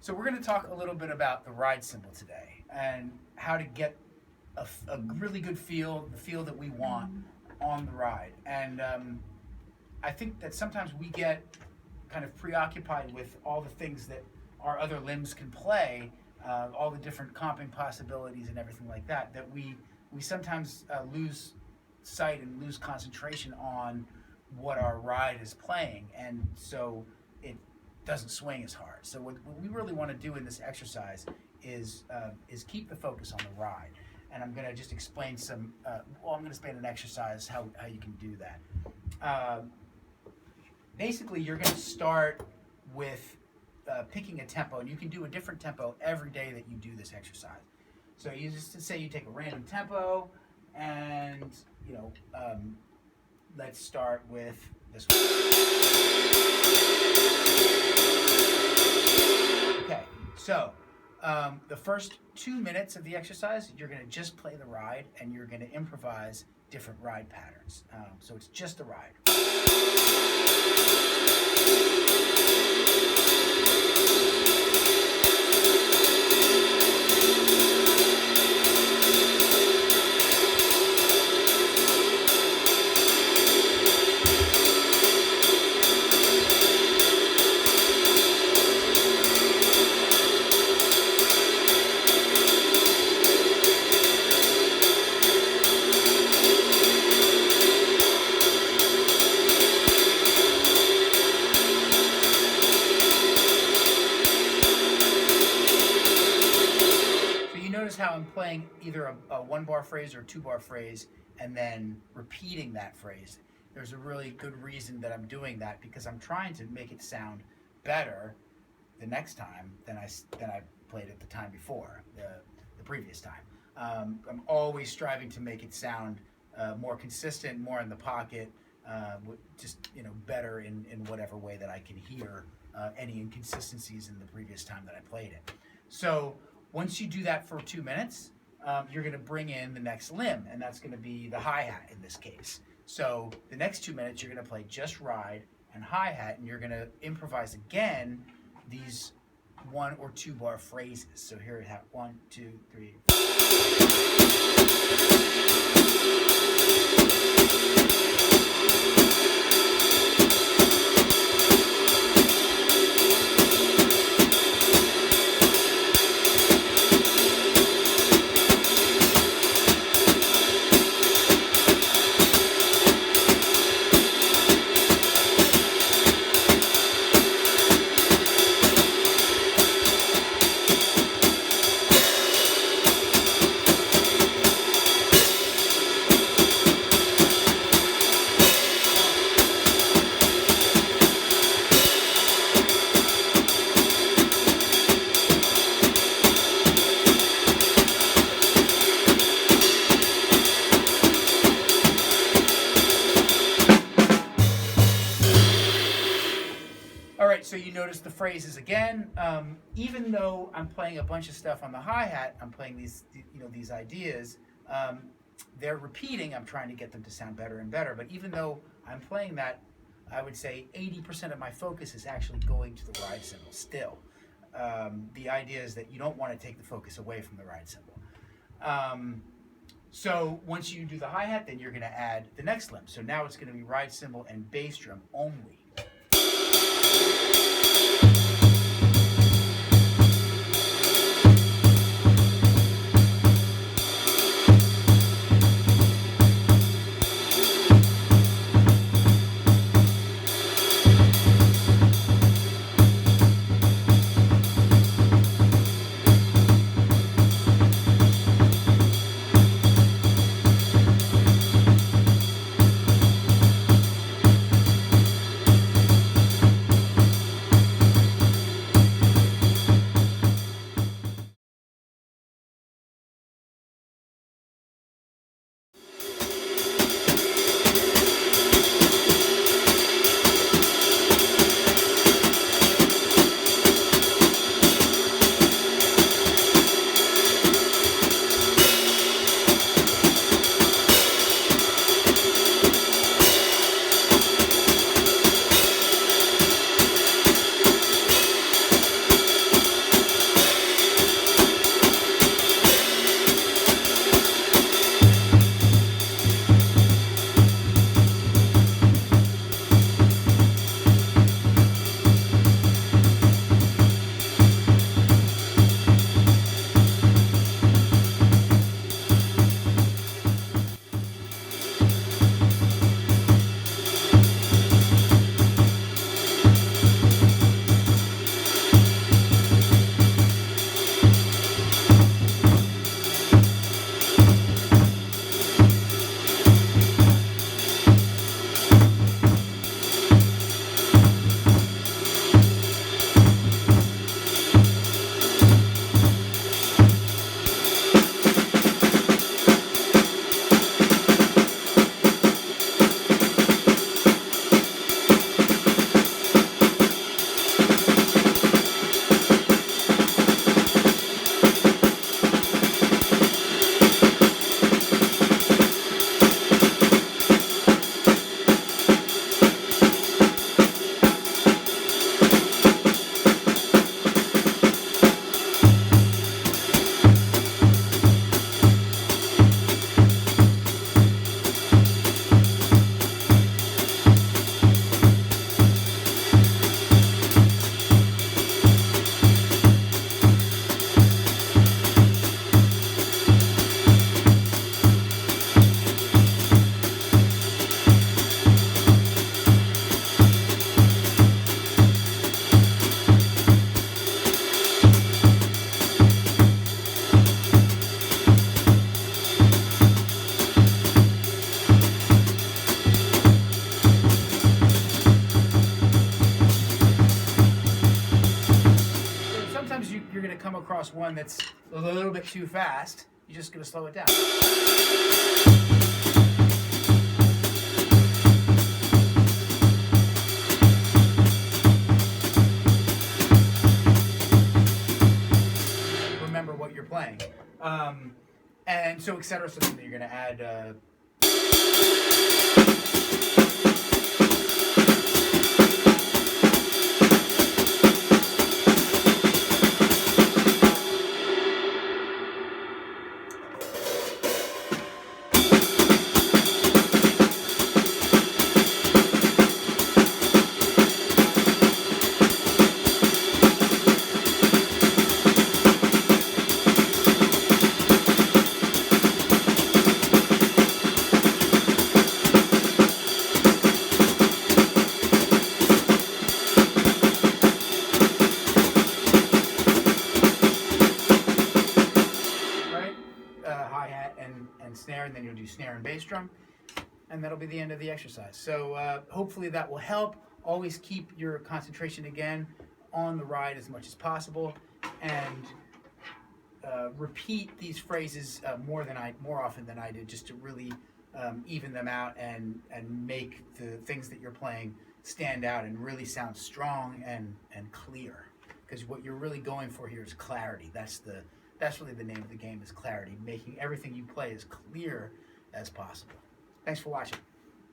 So we're going to talk a little bit about the ride cymbal today and how to get a really good feel, the feel that we want on the ride. And I think that sometimes we get kind of preoccupied with all the things that our other limbs can play, all the different comping possibilities and everything like that, that we sometimes lose sight and lose concentration on what our ride is playing, and so it doesn't swing as hard. So what we really want to do in this exercise is keep the focus on the ride. And I'm going to just explain I'm going to explain an exercise how you can do that. Basically, you're going to start with picking a tempo, and you can do a different tempo every day that you do this exercise. So you just say you take a random tempo, and let's start with this one. Okay, so the first 2 minutes of the exercise, you're going to just play the ride, and you're going to improvise different ride patterns. So it's just the ride. How I'm playing either a 1-bar phrase or a 2-bar phrase and then repeating that phrase. There's a really good reason that I'm doing that, because I'm trying to make it sound better the next time than I played it the time before, the previous time. I'm always striving to make it sound more consistent, more in the pocket, just better in whatever way that I can hear any inconsistencies in the previous time that I played it. So once you do that for 2 minutes, you're going to bring in the next limb, and that's going to be the hi-hat in this case. So the next 2 minutes, you're going to play just ride and hi-hat, and you're going to improvise again these 1 or 2 bar phrases. So here we have 1, 2, 3. So you notice the phrases again. Even though I'm playing a bunch of stuff on the hi-hat, I'm playing these ideas. They're repeating. I'm trying to get them to sound better and better. But even though I'm playing that, I would say 80% of my focus is actually going to the ride cymbal still. The idea is that you don't want to take the focus away from the ride cymbal. So once you do the hi-hat, then you're going to add the next limb. So now it's going to be ride cymbal and bass drum only. sometimes you're going to come across one that's a little bit too fast. You're just going to slow it down. Remember what you're playing. And so, etc. So then you're going to add... hi-hat and snare, and then you'll do snare and bass drum, and that'll be the end of the exercise. So hopefully that will help. Always keep your concentration again on the ride as much as possible, and repeat these phrases more often than I did, just to really even them out and make the things that you're playing stand out and really sound strong and clear. Because what you're really going for here is clarity. That's really the name of the game, is clarity, making everything you play as clear as possible. Thanks for watching.